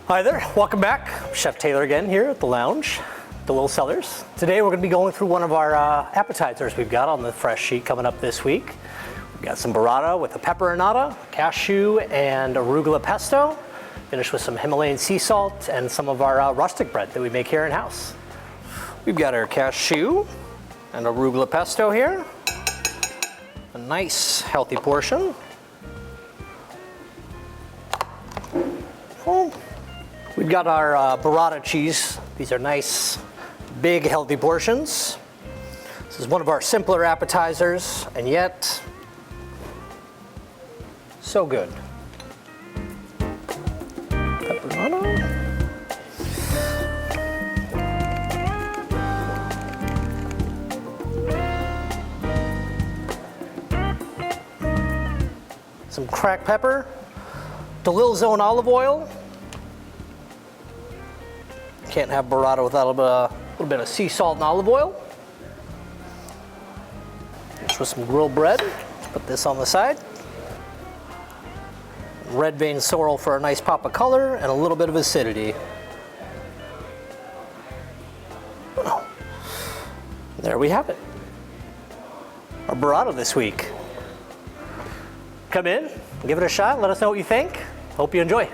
Hi there, welcome back. Chef Taylor again here at the lounge, DeLILLE Cellars. Today we're going to be going through one of our appetizers we've got on the fresh sheet coming up this week. We've got some burrata with a pepperonata, cashew, and arrugula pesto. Finished with some Himalayan sea salt and some of our rustic bread that we make here in-house. We've got our cashew and arugula pesto here. A nice healthy portion. We've got our burrata cheese. These are nice, big, healthy portions. This is one of our simpler appetizers, and yet so good. Pepperonata. Some cracked pepper. DeLILLE's own olive oil. Can't have burrata without a little bit of sea salt and olive oil. Just with some grilled bread. Put this on the side. Red vein sorrel for a nice pop of color and a little bit of acidity. There we have it. Our burrata this week. Come in, give it a shot, let us know what you think. Hope you enjoy.